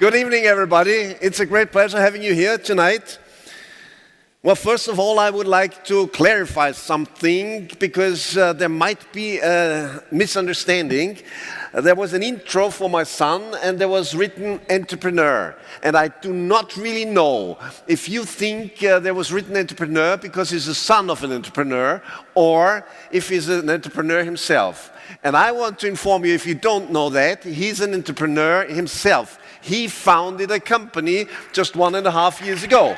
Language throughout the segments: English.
Good evening, everybody. It's a great pleasure having you here tonight. Well, first of all, I would like to clarify something because there might be a misunderstanding. There was an intro for my son and there was written entrepreneur. And I do not really know if you think there was written entrepreneur because he's the son of an entrepreneur or if he's an entrepreneur himself. And I want to inform you, if you don't know that, he's an entrepreneur himself. He founded a company just 1.5 years ago.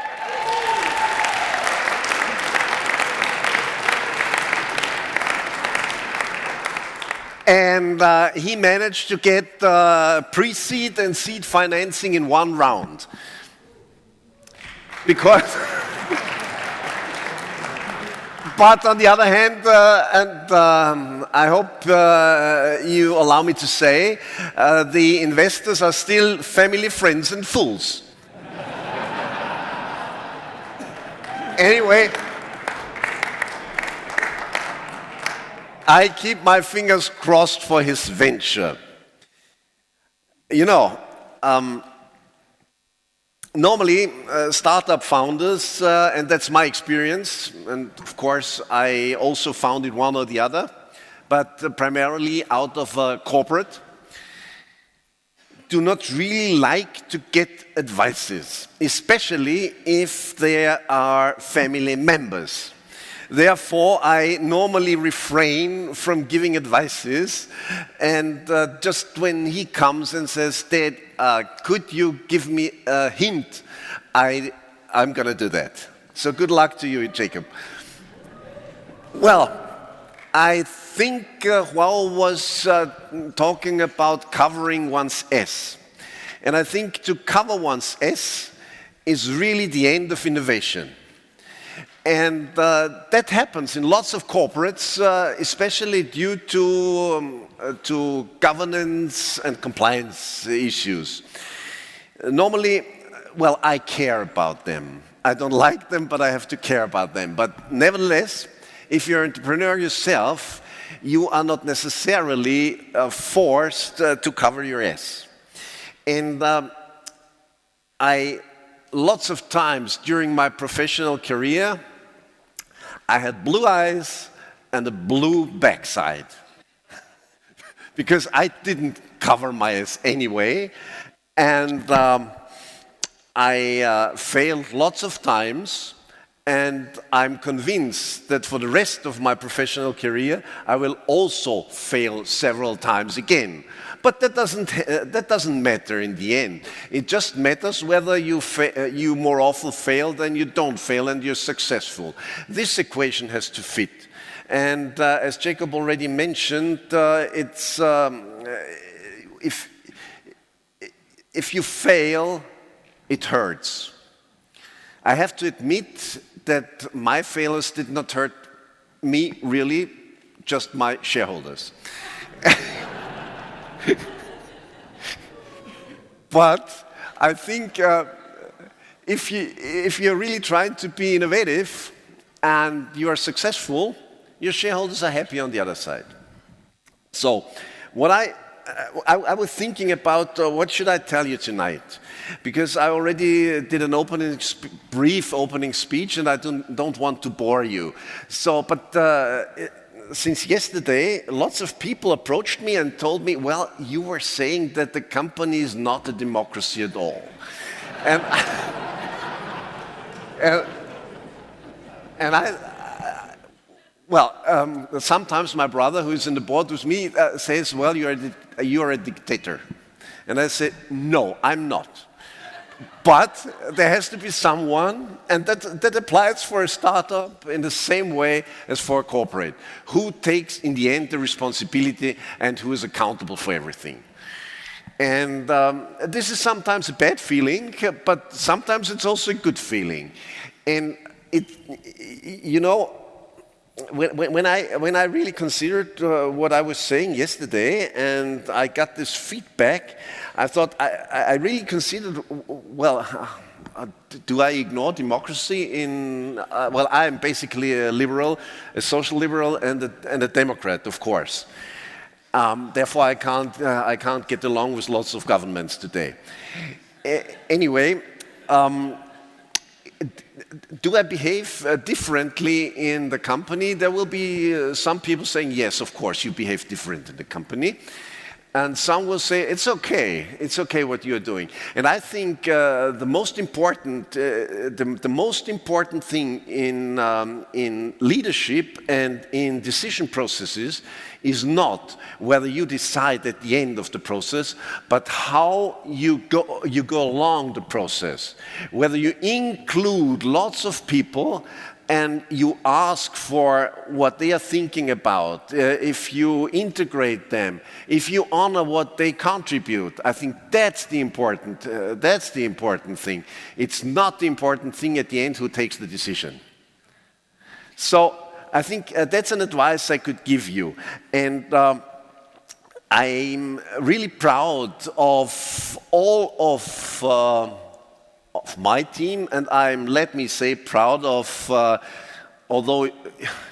And he managed to get pre-seed and seed financing in one round. Because, but on the other hand, I hope you allow me to say, the investors are still family, friends, and fools. Anyway, I keep my fingers crossed for his venture. You know, normally startup founders, and that's my experience, and of course I also founded one or the other, but primarily out of corporate, do not really like to get advices, especially if there are family members. Therefore, I normally refrain from giving advices, and just when he comes and says, Dad, could you give me a hint? I'm going to do that. So good luck to you, Jacob. Well, I think Huao was talking about covering one's S. And I think to cover one's S is really the end of innovation. And that happens in lots of corporates, especially due to governance and compliance issues. Normally, well, I care about them. I don't like them, but I have to care about them. But nevertheless, if you're an entrepreneur yourself, you are not necessarily forced to cover your S. And lots of times during my professional career, I had blue eyes and a blue backside because I didn't cover my S anyway, and I failed lots of times, and I'm convinced that for the rest of my professional career I will also fail several times again. But that doesn't matter in the end. It just matters whether you more often fail than you don't fail and you're successful. This equation has to fit. And as Jacob already mentioned, it's if you fail, it hurts. I have to admit that my failures did not hurt me really, just my shareholders. But I think if you're really trying to be innovative and you are successful, your shareholders are happy on the other side. So what I was thinking about what should I tell you tonight? Because I already did an brief opening speech and I don't want to bore you. So, but since yesterday, lots of people approached me and told me, well, you were saying that the company is not a democracy at all. And, sometimes my brother, who is in the board with me, says, well, you are a dictator. And I say, no, I'm not. But there has to be someone, and that applies for a startup in the same way as for a corporate, who takes in the end the responsibility and who is accountable for everything. And this is sometimes a bad feeling, but sometimes it's also a good feeling. And you know, when I really considered what I was saying yesterday and I got this feedback, I thought I really considered, well, do I ignore democracy well, I'm basically a liberal, a social liberal and a Democrat, of course. Therefore, I can't get along with lots of governments today. Anyway, do I behave differently in the company? There will be some people saying, yes, of course, you behave different in the company. And some will say, it's okay what you're doing. And I think the most important thing in leadership and in decision processes is not whether you decide at the end of the process, but how you go along the process. Whether you include lots of people and you ask for what they are thinking about, if you integrate them, if you honor what they contribute. I think that's the important thing. It's not the important thing at the end who takes the decision. So I think that's an advice I could give you. And I'm really proud of all of my team, and I'm, let me say, proud of, although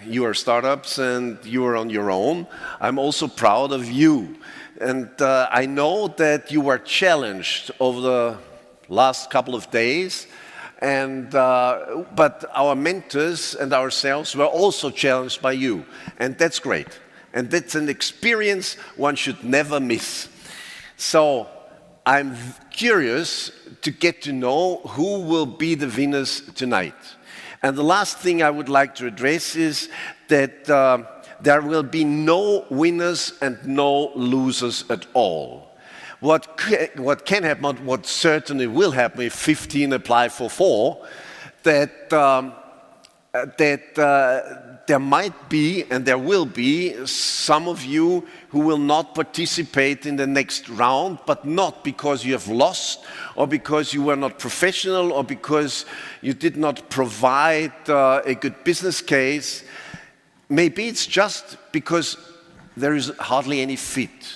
you are startups and you are on your own, I'm also proud of you. And I know that you were challenged over the last couple of days, and but our mentors and ourselves were also challenged by you, and that's great. And that's an experience one should never miss. So I'm curious to get to know who will be the winners tonight. And the last thing I would like to address is that there will be no winners and no losers at all. What can happen, what certainly will happen if 15 apply for 4, that there might be, and there will be, some of you who will not participate in the next round, but not because you have lost, or because you were not professional, or because you did not provide a good business case. Maybe it's just because there is hardly any fit.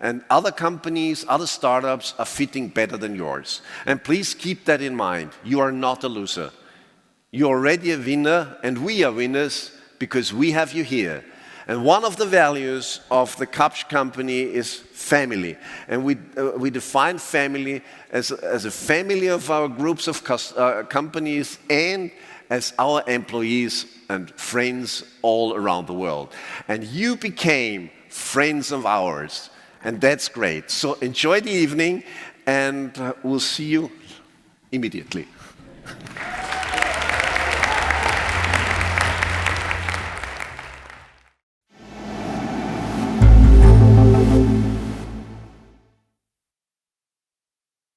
And other companies, other startups are fitting better than yours. And please keep that in mind. You are not a loser. You're already a winner, and we are winners because we have you here. And one of the values of the Kapsch company is family. And we define family as a family of our groups of companies and as our employees and friends all around the world. And you became friends of ours, and that's great. So enjoy the evening, and we'll see you immediately.